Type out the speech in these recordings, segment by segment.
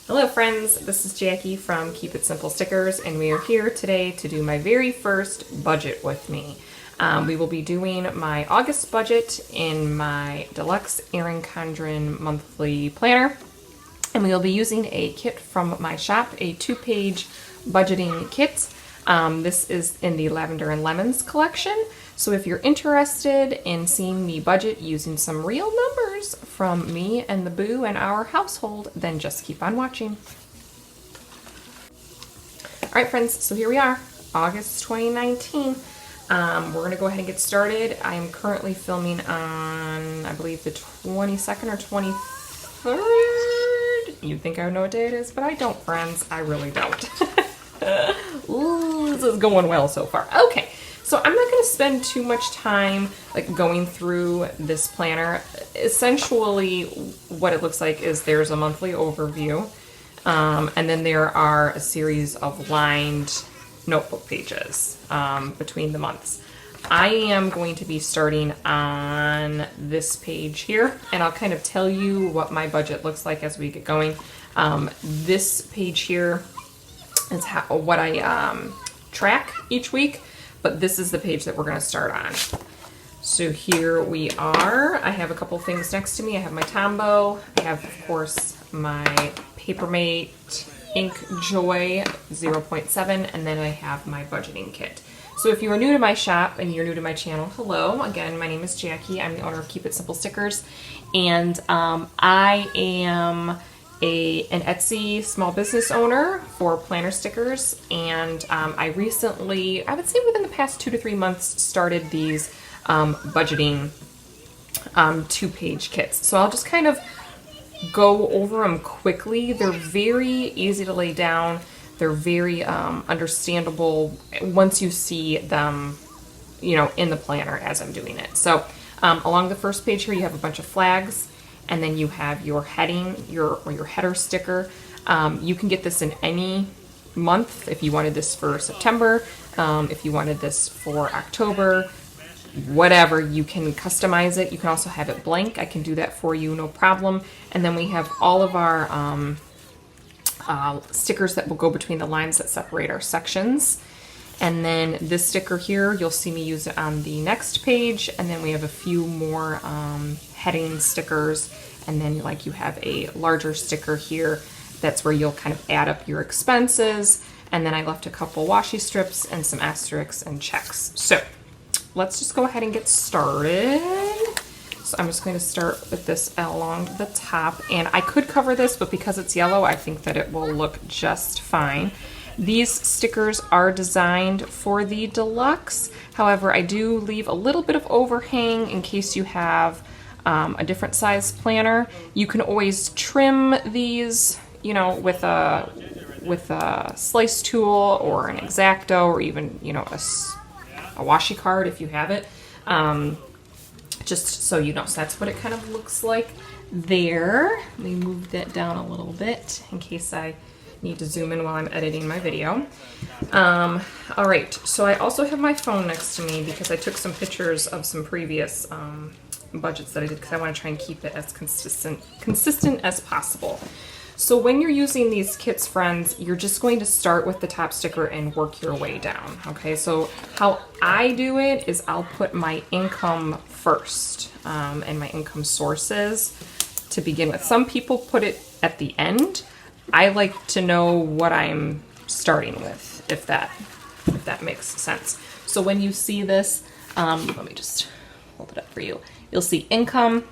Hello friends, this is Jackie from Keep It Simple Stickers, and we are here today to do my very first budget with me. We will be doing my August budget in my deluxe Erin Condren monthly planner, and we will be using a kit from my shop, a 2-page budgeting kit. This is in the Lavender and Lemons collection. So if you're interested in seeing me budget using some real numbers from me and the boo and our household, then just keep on watching. All right, friends, so here we are, August 2019. We're gonna go ahead and get started. I am currently filming on, I believe, the 22nd or 23rd. You'd think I would know what day it is, but I don't, friends. I really don't. Ooh, this is going well so far. Okay. So I'm not going to spend too much time going through this planner. Essentially, what it looks like is there's a monthly overview, and then there are a series of lined notebook pages between the months. I am going to be starting on this page here, and I'll kind of tell you what my budget looks like as we get going. This page here is what I track each week. But this is the page that we're going to start on. So here we are. I have a couple things next to me. I have my Tombow. I have, of course, my Papermate Ink Joy 0.7, and then I have my budgeting kit. So if you are new to my shop and you're new to my channel, hello. Again, my name is Jackie. I'm the owner of Keep It Simple Stickers, and I am an Etsy small business owner for planner stickers, and I recently, I would say within the past 2 to 3 months, started these budgeting 2-page kits. So I'll just kind of go over them quickly. They're very easy to lay down. They're very understandable once you see them, in the planner as I'm doing it. So along the first page here, you have a bunch of flags. And then you have your heading, your header sticker. You can get this in any month. If you wanted this for September, if you wanted this for October, whatever, you can customize it. You can also have it blank. I can do that for you, no problem. And then we have all of our stickers that will go between the lines that separate our sections. And then this sticker here, you'll see me use it on the next page. And then we have a few more heading stickers. And then you have a larger sticker here. That's where you'll kind of add up your expenses. And then I left a couple washi strips and some asterisks and checks. So let's just go ahead and get started. So I'm just going to start with this along the top. And I could cover this, but because it's yellow, I think that it will look just fine. These stickers are designed for the deluxe. However, I do leave a little bit of overhang in case you have a different size planner. You can always trim these, with a slice tool or an X-Acto, or even, a washi card if you have it. Just so you know, so that's what it kind of looks like there. Let me move that down a little bit in case I need to zoom in while I'm editing my video. All right, so I also have my phone next to me because I took some pictures of some previous budgets that I did because I want to try and keep it as consistent as possible. So when you're using these kits, friends, you're just going to start with the top sticker and work your way down. Okay, so how I do it is I'll put my income first and my income sources to begin with. Some people put it at the end. I like to know what I'm starting with, if that makes sense. So when you see this, let me just hold it up for you. You'll see income,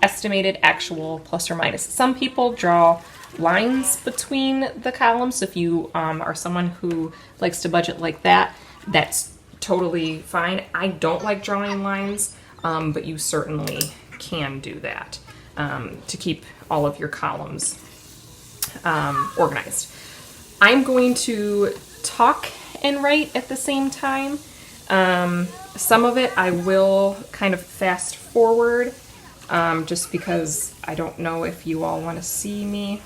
estimated, actual, plus or minus. Some people draw lines between the columns. So if you are someone who likes to budget like that, that's totally fine. I don't like drawing lines, but you certainly can do that to keep all of your columns organized. I'm going to talk and write at the same time. Some of it I will kind of fast forward just because I don't know if you all want to see me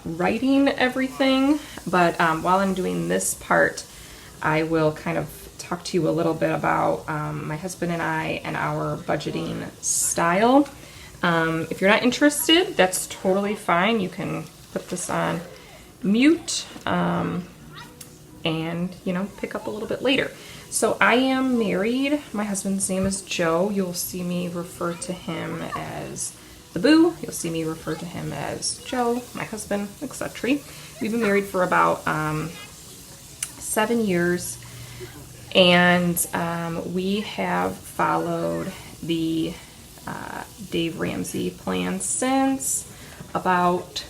writing everything, but while I'm doing this part, I will kind of talk to you a little bit about my husband and I and our budgeting style. If you're not interested, that's totally fine. You can put this on mute and, you know, pick up a little bit later. So I am married. My husband's name is Joe. You'll see me refer to him as the boo. You'll see me refer to him as Joe, my husband, etc. We've been married for about 7 years, and we have followed the Dave Ramsey plan since about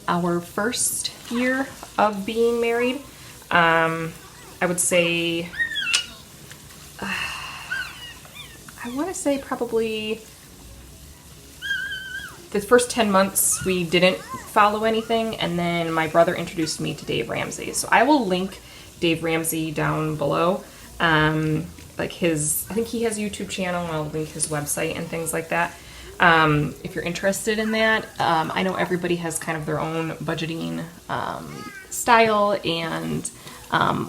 our first year of being married. I would say, I want to say probably the first 10 months we didn't follow anything, and then my brother introduced me to Dave Ramsey. So I will link Dave Ramsey down below. Like his, I think he has a YouTube channel, and I'll link his website and things like that. If you're interested in that, I know everybody has kind of their own budgeting style and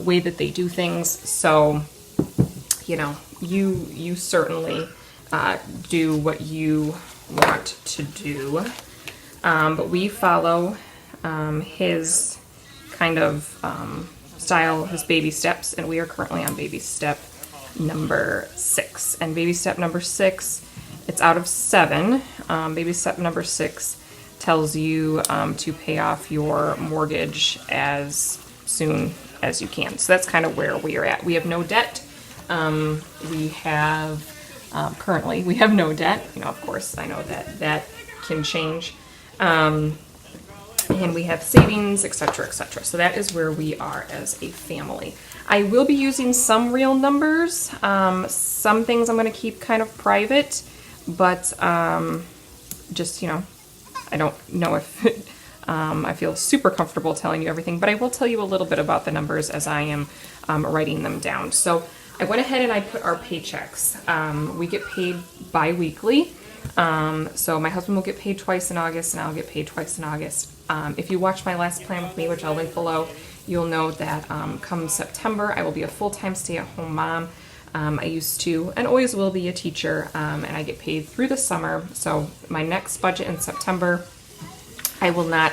way that they do things. So, you know, you certainly do what you want to do. But we follow his kind of style, his baby steps, and we are currently on baby step number 6. And baby step number 6, it's out of 7. Baby step number 6 tells you to pay off your mortgage as soon as you can. So that's kind of where we are at. We have no debt. We have currently we have no debt. You know, of course, I know that that can change. And we have savings, etc., etc. So that is where we are as a family. I will be using some real numbers. Some things I'm going to keep kind of private, but just, you know, I don't know if I feel super comfortable telling you everything, but I will tell you a little bit about the numbers as I am writing them down. So I went ahead and I put our paychecks. We get paid bi-weekly. So my husband will get paid twice in August, and I'll get paid twice in August. If you watch my last plan with me, which I'll link below, you'll know that come September, I will be a full-time stay-at-home mom. I used to and always will be a teacher, and I get paid through the summer. So my next budget in September, I will not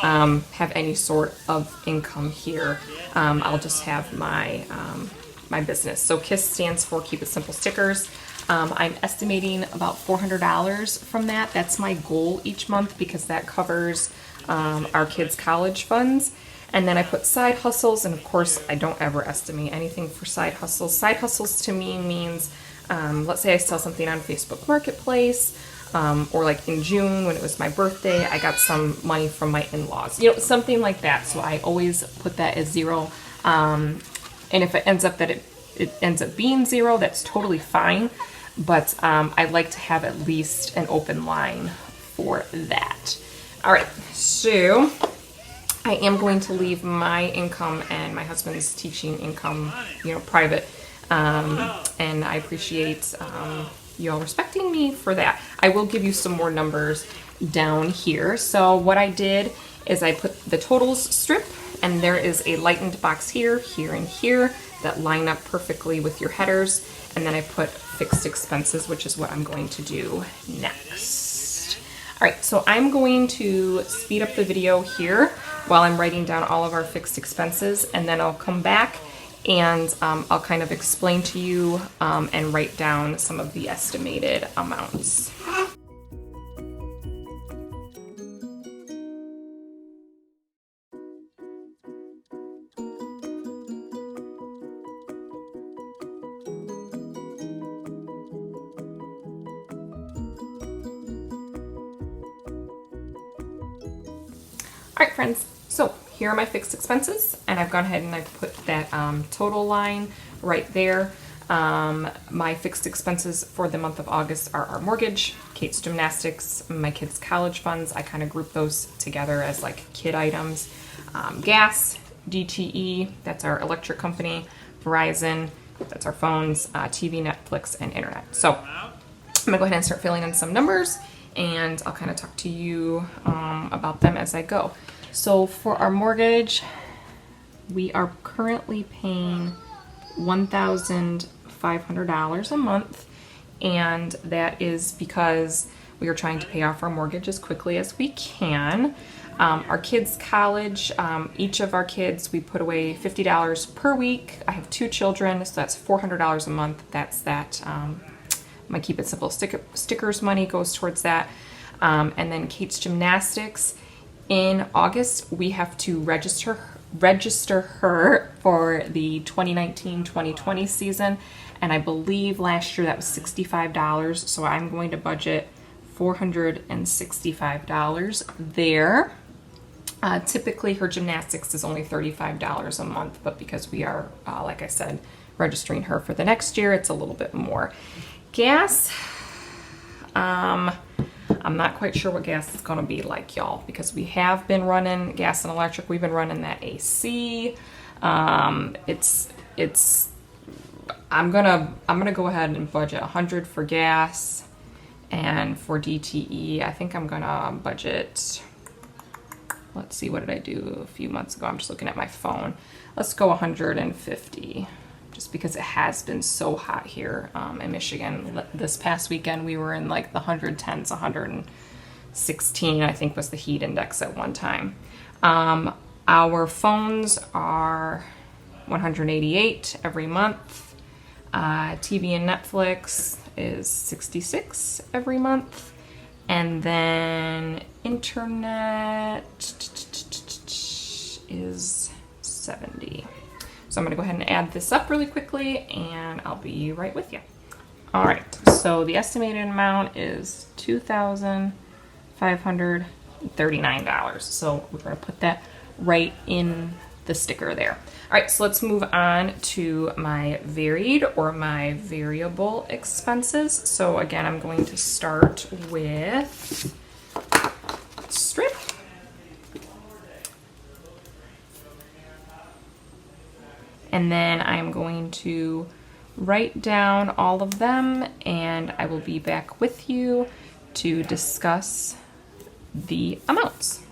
have any sort of income here. I'll just have my my business. So KISS stands for Keep It Simple Stickers. I'm estimating about $400 from that. That's my goal each month, because that covers our kids' college funds. And then I put side hustles, and of course I don't ever estimate anything for side hustles. Side hustles to me means, let's say I sell something on Facebook Marketplace, or like in June when it was my birthday, I got some money from my in-laws, you know, something like that. So I always put that as 0. And if it ends up that it ends up being 0, that's totally fine. But I'd like to have at least an open line for that. All right, so I am going to leave my income and my husband's teaching income, you know, private. And I appreciate you all respecting me for that. I will give you some more numbers down here. So what I did is I put the totals strip, and there is a lightened box here, here, and here that line up perfectly with your headers. And then I put fixed expenses, which is what I'm going to do next. All right, so I'm going to speed up the video here while I'm writing down all of our fixed expenses, and then I'll come back and I'll kind of explain to you and write down some of the estimated amounts. All right, friends, so here are my fixed expenses, and I've gone ahead and I've put that total line right there. My fixed expenses for the month of August are our mortgage, Kate's gymnastics, my kids' college funds. I kind of group those together as like kid items. Gas, DTE, that's our electric company, Verizon, that's our phones, TV, Netflix, and internet. So I'm gonna go ahead and start filling in some numbers, and I'll kind of talk to you about them as I go. So for our mortgage, we are currently paying $1,500 a month, and that is because we are trying to pay off our mortgage as quickly as we can. Our kids' college, each of our kids, we put away $50 per week. I have 2 children, so that's $400 a month. That's that. My Keep It Simple stickers money goes towards that. And then Kate's gymnastics. In August, we have to register her for the 2019-2020 season. And I believe last year that was $65. So I'm going to budget $465 there. Typically her gymnastics is only $35 a month, but because we are, like I said, registering her for the next year, it's a little bit more. Gas, I'm not quite sure what gas is going to be like, y'all, because we have been running gas and electric. We've been running that AC. I'm gonna go ahead and budget $100 for gas, and for DTE, I think I'm gonna budget. Let's see, what did I do a few months ago? I'm just looking at my phone. Let's go 150, just because it has been so hot here in Michigan. This past weekend, we were in like the 110s, 116, I think was the heat index at one time. Our phones are 188 every month. TV and Netflix is 66 every month. And then internet is 70. So I'm gonna go ahead and add this up really quickly and I'll be right with you. All right, so the estimated amount is $2,539. So we're gonna put that right in the sticker there. All right, so let's move on to my varied or my variable expenses. So again, I'm going to start with strip. And then I'm going to write down all of them, and I will be back with you to discuss the amounts.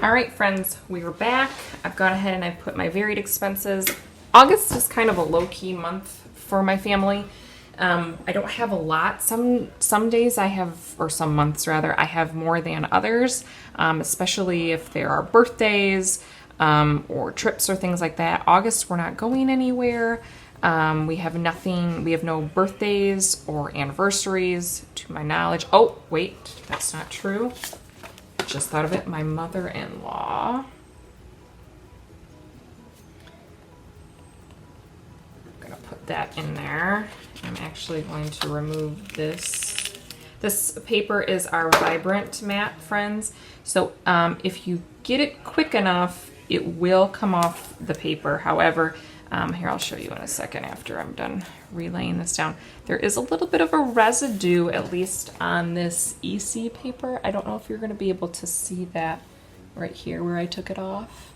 All right, friends, we are back. I've gone ahead and I've put my varied expenses. August is kind of a low-key month for my family. I don't have a lot. Some days I have, or some months rather, I have more than others, especially if there are birthdays or trips or things like that. August, we're not going anywhere. We have nothing, we have no birthdays or anniversaries to my knowledge. Oh, wait, that's not true. Just thought of it. My mother-in-law. I'm gonna put that in there. I'm actually going to remove this. This paper is our Vibrant mat, friends. So if you get it quick enough, it will come off the paper. However, here, I'll show you in a second after I'm done relaying this down. There is a little bit of a residue, at least on this EC paper. I don't know if you're going to be able to see that right here where I took it off.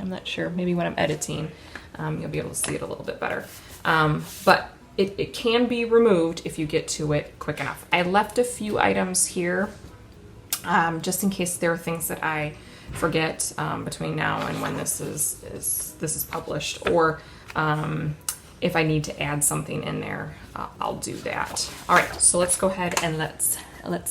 I'm not sure. Maybe when I'm editing, you'll be able to see it a little bit better. But it can be removed if you get to it quick enough. I left a few items here just in case there are things that I forget between now and when this is published, or if I need to add something in there, I'll do that. All right, so let's go ahead and let's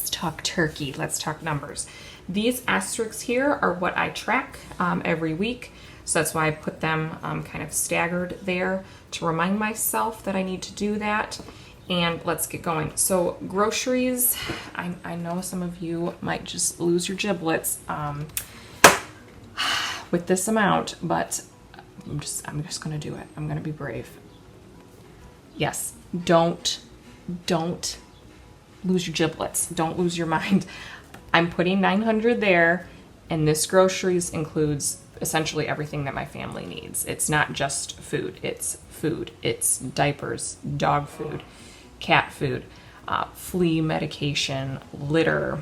talk turkey. Let's talk numbers. These asterisks here are what I track every week, so that's why I put them kind of staggered there to remind myself that I need to do that. and let's get going. So groceries, I know some of you might just lose your giblets with this amount, but I'm just gonna do it. I'm gonna be brave. Yes, don't lose your giblets. Don't lose your mind. I'm putting $900 there, and this groceries includes essentially everything that my family needs. It's not just food. It's diapers, dog food, cat food, flea medication, litter,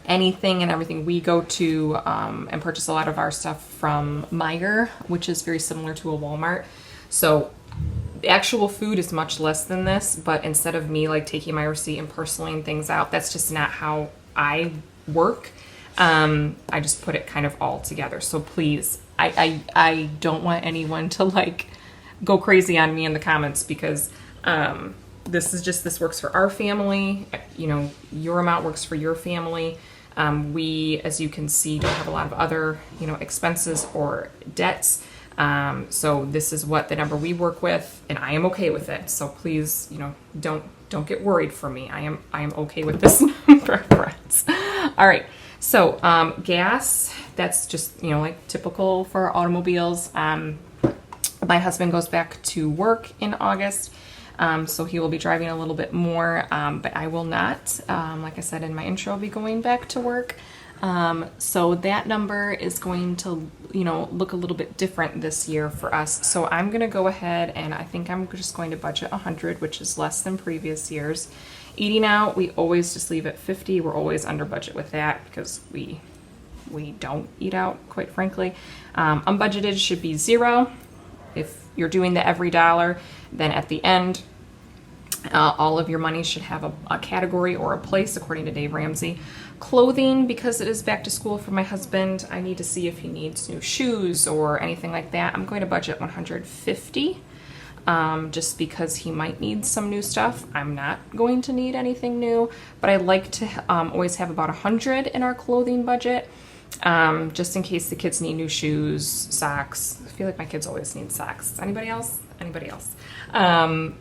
anything and everything. We go to and purchase a lot of our stuff from Meijer, which is very similar to a Walmart. So the actual food is much less than this, but instead of me like taking my receipt and parceling things out, that's just not how I work. I just put it kind of all together. So please, I don't want anyone to like go crazy on me in the comments, because this works for our family. You know, your amount works for your family. We, as you can see, don't have a lot of other, you know, expenses or debts. So this is what the number we work with, and I am okay with it. So please, you know, don't get worried for me. I am okay with this number, friends. All right. So, gas, that's just, you know, like typical for automobiles. My husband goes back to work in August. So he will be driving a little bit more, but I will not. Like I said in my intro, I'll be going back to work. So that number is going to, you know, look a little bit different this year for us. So I'm going to go ahead and I think I'm just going to budget 100, which is less than previous years. Eating out, we always just leave at 50. We're always under budget with that because we don't eat out, quite frankly. Unbudgeted should be 0. If you're doing the every dollar, then at the end, all of your money should have a category or a place, according to Dave Ramsey. Clothing, because it is back to school for my husband, I need to see if he needs new shoes or anything like that. I'm going to budget 150, just because he might need some new stuff. I'm not going to need anything new, but I like to always have about 100 in our clothing budget, just in case the kids need new shoes, socks. I feel like my kids always need socks. Anybody else? Anybody else?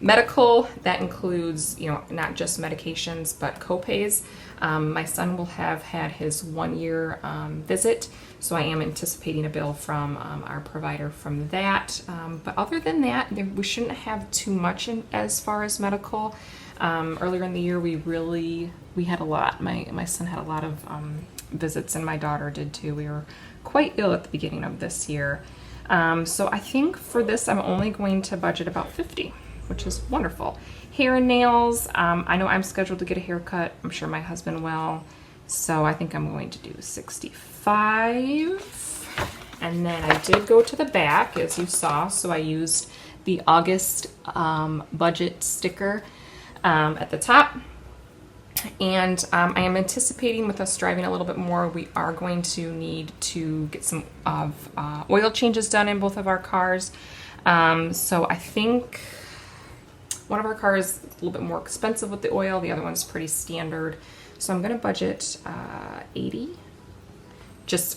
Medical, that includes, you know, not just medications, but co-pays. My son will have had his 1-year visit, so I am anticipating a bill from our provider from that. But other than that, we shouldn't have too much as far as medical. Earlier in the year, we had a lot. My son had a lot of visits, and my daughter did too. We were quite ill at the beginning of this year. So I think for this, I'm only going to budget about 50, which is wonderful. Hair and nails, I know I'm scheduled to get a haircut. I'm sure my husband will. So I think I'm going to do 65. And then I did go to the back, as you saw. So I used the August budget sticker at the top. And I am anticipating, with us driving a little bit more, we are going to need to get some oil changes done in both of our cars. So I think one of our cars is a little bit more expensive with the oil. The other one's pretty standard. So I'm going to budget 80.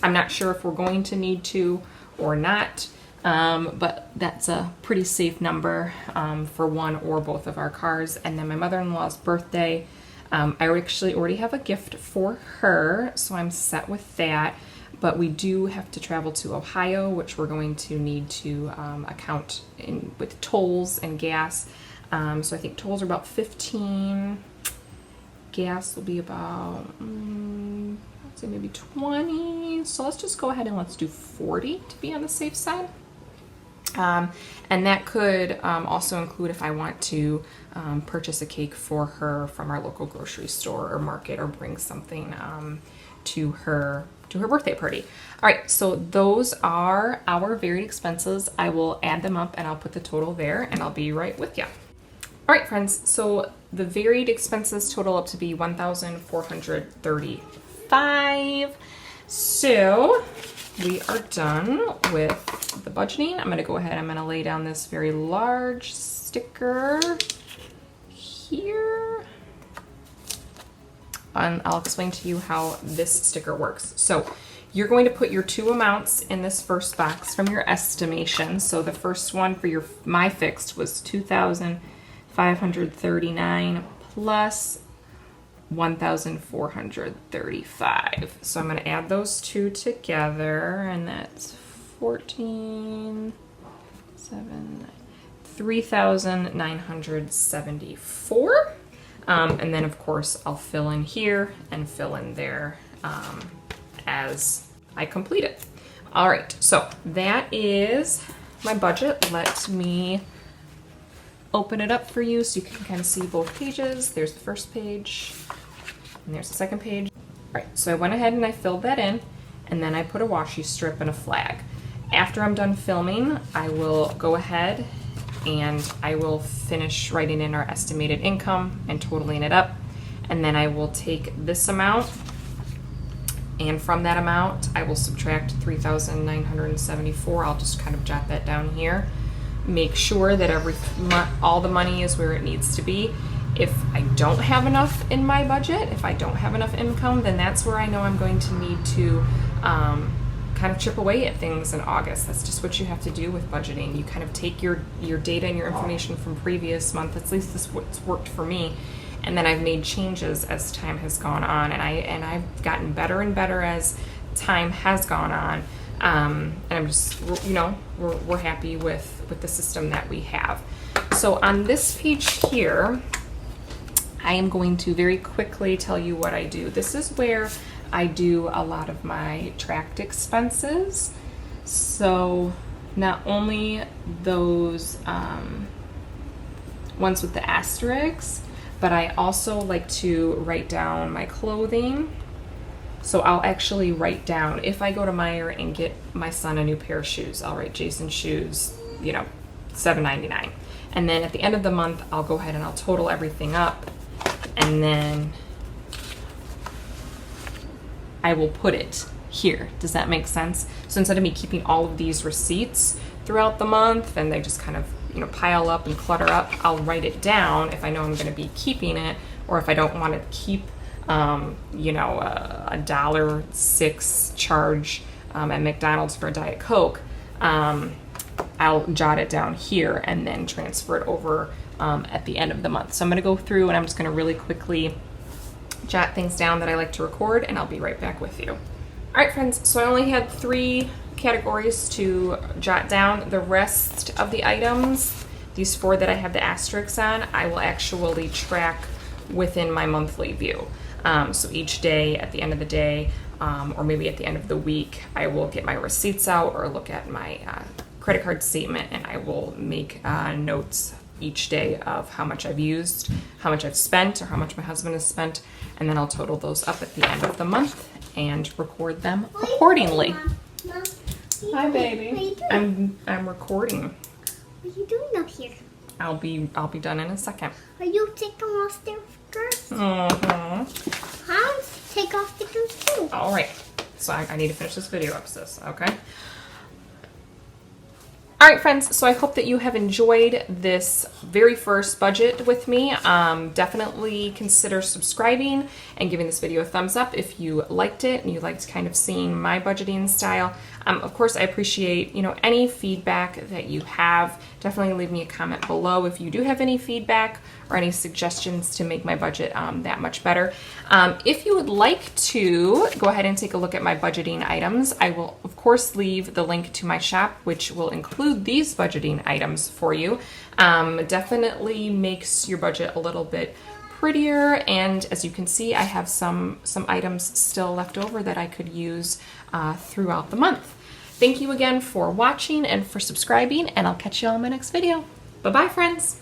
I'm not sure if we're going to need to or not. But that's a pretty safe number for one or both of our cars. And then my mother-in-law's birthday, I actually already have a gift for her, so I'm set with that. But we do have to travel to Ohio, which we're going to need to account in with tolls and gas. So I think tolls are about 15. Gas will be about, let's say maybe 20. So let's just go ahead and let's do 40 to be on the safe side. And that could also include if I want to purchase a cake for her from our local grocery store or market, or bring something to her birthday party. All right, so those are our varied expenses. I will add them up and I'll put the total there, and I'll be right with you. All right, friends, so the varied expenses total up to be $1,435. So we are done with the budgeting. I'm going to go ahead, I'm going to lay down this very large sticker here. And I'll explain to you how this sticker works. So you're going to put your 2 amounts in this first box from your estimation. So the first one for my fixed was $2,050. $539 plus $1,435. So I'm going to add those two together, and that's 14, 7, $3,974. And then of course I'll fill in here and fill in there as I complete it. All right, so that is my budget. Let me open it up for you so you can kind of see both pages. There's the first page and there's the second page. All right, so I went ahead and I filled that in, and then I put a washi strip and a flag. After I'm done filming, I will go ahead and I will finish writing in our estimated income and totaling it up. And then I will take this amount, and from that amount, I will subtract 3,974. I'll just kind of jot that down here. Make sure that all the money is where it needs to be. If I don't have enough in my budget, if I don't have enough income, then that's where I know I'm going to need to kind of chip away at things in August. That's just what you have to do with budgeting. You kind of take your data and your information from previous month, at least this is what's worked for me, and then I've made changes as time has gone on, and I've gotten better and better as time has gone on. And I'm just, you know, we're happy with the system that we have. So on this page here, I am going to very quickly tell you what I do. This is where I do a lot of my tracked expenses. So not only those ones with the asterisks, but I also like to write down my clothing. So I'll actually write down, if I go to Meijer and get my son a new pair of shoes, I'll write Jason shoes, you know, $7.99. And then at the end of the month, I'll go ahead and I'll total everything up, and then I will put it here. Does that make sense? So instead of me keeping all of these receipts throughout the month and they just kind of, you know, pile up and clutter up, I'll write it down if I know I'm going to be keeping it, or if I don't want to keep you know, $1.06 charge at McDonald's for a Diet Coke. I'll jot it down here and then transfer it over at the end of the month. So I'm going to go through and I'm just going to really quickly jot things down that I like to record, and I'll be right back with you. All right, friends, so I only had 3 categories to jot down. The rest of the items, these 4 that I have the asterisks on, I will actually track within my monthly view. So each day, at the end of the day, or maybe at the end of the week, I will get my receipts out or look at my credit card statement, and I will make notes each day of how much I've used, how much I've spent, or how much my husband has spent, and then I'll total those up at the end of the month and record them accordingly. Mom, hi, baby. What are you doing? I'm recording. What are you doing up here? I'll be done in a second. Are you taking off stickers? Mm-hmm. I'll take off stickers too. All right. So I need to finish this video up, sis. Okay. All right, friends, so I hope that you have enjoyed this very first budget with me. Definitely consider subscribing and giving this video a thumbs up if you liked it and you liked kind of seeing my budgeting style. Of course, I appreciate, you know, any feedback that you have. Definitely leave me a comment below if you do have any feedback or any suggestions to make my budget that much better. If you would like to go ahead and take a look at my budgeting items, I will, of course, leave the link to my shop, which will include these budgeting items for you. Definitely makes your budget a little bit prettier, and as you can see, I have some items still left over that I could use throughout the month. Thank you again for watching and for subscribing, and I'll catch you all in my next video. Bye-bye, friends.